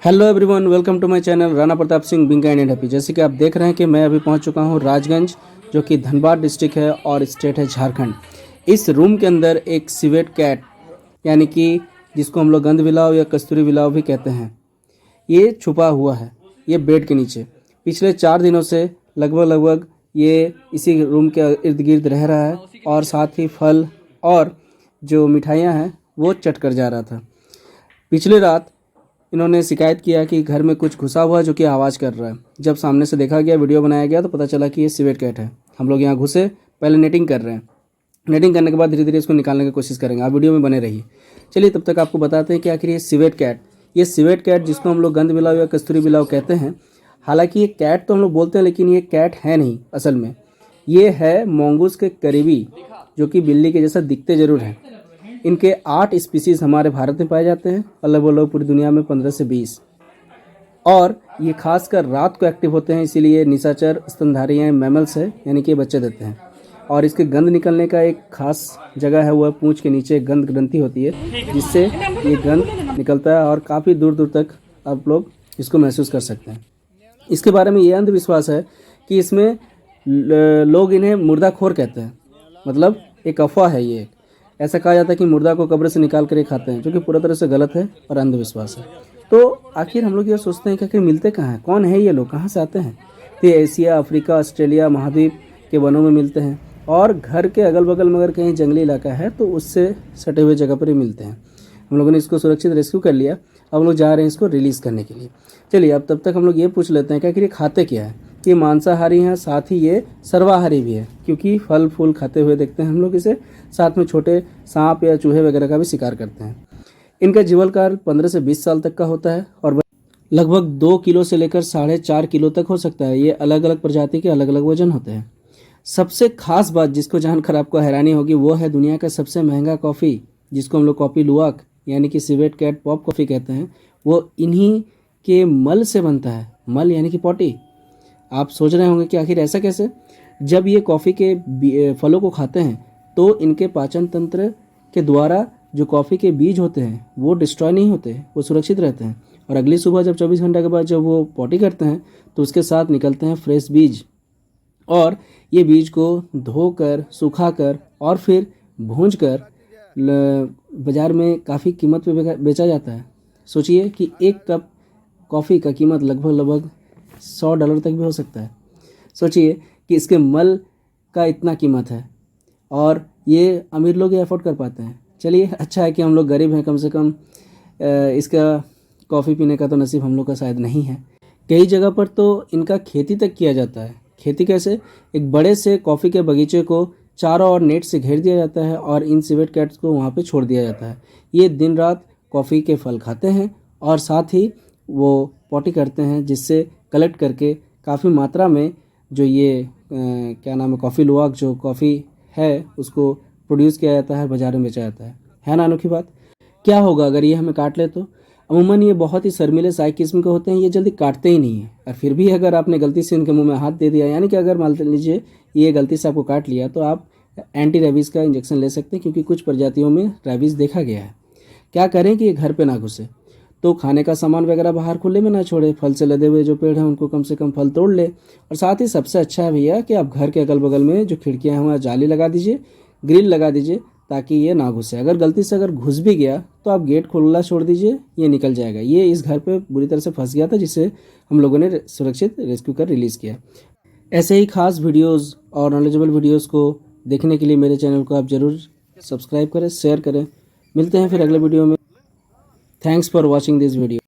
Hello everyone, welcome to my channel Rana Pratap Singh being and happy. जैसे कि आप देख रहे हैं कि मैं अभी पहुंच चुका हूं राजगंज, जो कि धनबाद डिस्ट्रिक्ट है और स्टेट है झारखंड। इस रूम के अंदर एक सिवेट कैट, यानी कि जिसको हम लोग गंध बिलाव या कस्तूरी बिलाव भी कहते हैं, ये छुपा हुआ है। ये बेड के नीचे पिछले 4 दिनों से लगभग ये इसी रूम के इर्द गिर्द रह रहा है और साथ ही फल और जो मिठाइयाँ हैं वो चट कर जा रहा था। पिछली रात इन्होंने शिकायत किया कि घर में कुछ घुसा हुआ है जो कि आवाज़ कर रहा है। जब सामने से देखा गया, वीडियो बनाया गया, तो पता चला कि ये सिवेट कैट है। हम लोग यहाँ घुसे, पहले नेटिंग कर रहे हैं। नेटिंग करने के बाद धीरे धीरे इसको निकालने की कोशिश करेंगे। आप वीडियो में बने रहिए। चलिए तब तक आपको बताते हैं कि आखिर ये सिवेट कैट जिसको हम लोग गंध बिलाव या कस्तूरी बिलाव कहते हैं, हालांकि ये कैट तो हम लोग बोलते हैं लेकिन ये कैट है नहीं। असल में ये है मोंगूस के करीबी, जो कि बिल्ली के जैसा दिखते जरूर हैं। इनके 8 स्पीसीज हमारे भारत में पाए जाते हैं, लगभग पूरी दुनिया में 15 से 20। और ये खासकर रात को एक्टिव होते हैं, इसीलिए निशाचर स्तनधारी हैं, मैमल्स है, यानी कि बच्चे देते हैं। और इसके गंध निकलने का एक खास जगह है, वह पूंछ के नीचे गंध ग्रंथि होती है, जिससे ये गंध निकलता है और काफ़ी दूर दूर तक आप लोग इसको महसूस कर सकते हैं। इसके बारे में ये अंधविश्वास है कि इसमें लोग इन्हें मुर्दाखोर कहते हैं, मतलब एक अफवाह है। ये ऐसा कहा जाता है कि मुर्दा को कब्र से निकाल कर खाते हैं, जो कि पूरी तरह से गलत है और अंधविश्वास है। तो आखिर हम लोग ये सोचते हैं कि आखिर मिलते कहाँ हैं, कौन है ये लोग, कहाँ से आते हैं? तो एशिया, अफ्रीका, ऑस्ट्रेलिया महाद्वीप के वनों में मिलते हैं और घर के अगल बगल में अगर कहीं जंगली इलाका है तो उससे सटे हुए जगह पर ही मिलते हैं। हम लोगों ने इसको सुरक्षित रेस्क्यू कर लिया। अब हम लोग जा रहे हैं इसको रिलीज़ करने के लिए। चलिए अब तब तक हम लोग ये पूछ लेते हैं कि आखिर ये खाते क्या है। ये मांसाहारी हैं, साथ ही ये सर्वाहारी भी है, क्योंकि फल फूल खाते हुए देखते हैं हम लोग इसे। साथ में छोटे सांप या चूहे वगैरह का भी शिकार करते हैं। इनका जीवनकाल 15 से 20 साल तक का होता है और लगभग 2 किलो से लेकर 4.5 किलो तक हो सकता है। ये अलग अलग प्रजाति के अलग अलग वजन होते हैं। सबसे खास बात जिसको जानकर आपको हैरानी होगी वो है दुनिया का सबसे महंगा कॉफ़ी, जिसको हम लोग कॉफ़ी लुवाक यानी कि सिवेट कैट पॉप कॉफ़ी कहते हैं, वो इन्हीं के मल से बनता है। मल यानी कि पॉटी। आप सोच रहे होंगे कि आखिर ऐसा कैसे? जब ये कॉफ़ी के फलों को खाते हैं तो इनके पाचन तंत्र के द्वारा जो कॉफ़ी के बीज होते हैं वो डिस्ट्रॉय नहीं होते, वो सुरक्षित रहते हैं। और अगली सुबह जब 24 घंटे के बाद जब वो पॉटी करते हैं तो उसके साथ निकलते हैं फ्रेश बीज। और ये बीज को धोकर, सुखाकर और फिर भूंजकर बाज़ार में काफ़ी कीमत पे बेचा जाता है। सोचिए कि एक कप कॉफ़ी का कीमत लगभग $100 तक भी हो सकता है। सोचिए कि इसके मल का इतना कीमत है और ये अमीर लोग ये अफोर्ड कर पाते हैं। चलिए अच्छा है कि हम लोग गरीब हैं, कम से कम इसका कॉफ़ी पीने का तो नसीब हम लोग का शायद नहीं है। कई जगह पर तो इनका खेती तक किया जाता है। खेती कैसे? एक बड़े से कॉफ़ी के बगीचे को चारों ओर नेट से घेर दिया जाता है और इन सिवेट कैट्स को वहाँ पे छोड़ दिया जाता है। ये दिन रात कॉफ़ी के फल खाते हैं और साथ ही वो पॉटी करते हैं, जिससे कलेक्ट करके काफ़ी मात्रा में जो ये क्या नाम है, कॉफ़ी लुवाक जो कॉफ़ी है उसको प्रोड्यूस किया जाता है, बाज़ार में बेचा जाता है ना अनोखी बात? क्या होगा अगर ये हमें काट ले तो? अमूमन ये बहुत ही शर्मीले साई किस्म के होते हैं, ये जल्दी काटते ही नहीं है। और फिर भी अगर आपने गलती से इनके मुंह में हाथ दे दिया, यानी कि अगर मान लीजिए ये गलती से आपको काट लिया, तो आप एंटी रेबीज़ का इंजेक्शन ले सकते हैं, क्योंकि कुछ प्रजातियों में रेबीज़ देखा गया है। क्या करें कि ये घर पे ना घुसे? तो खाने का सामान वगैरह बाहर खुले में ना छोड़े। फल से लदे हुए जो पेड़ हैं उनको कम से कम फल तोड़ ले। और साथ ही सबसे अच्छा है भैया कि आप घर के अगल बगल में जो खिड़कियाँ हैं वहाँ जाली लगा दीजिए, ग्रिल लगा दीजिए, ताकि ये ना घुसे। अगर गलती से अगर घुस भी गया तो आप गेट खुला छोड़ दीजिए, ये निकल जाएगा। ये इस घर पे बुरी तरह से फंस गया था, जिसे हम लोगों ने सुरक्षित रेस्क्यू कर रिलीज़ किया। ऐसे ही खास वीडियोज़ और नॉलेजेबल वीडियोज़ को देखने के लिए मेरे चैनल को आप ज़रूर सब्सक्राइब करें, शेयर करें। मिलते हैं फिर अगले वीडियो में। Thanks for watching this video.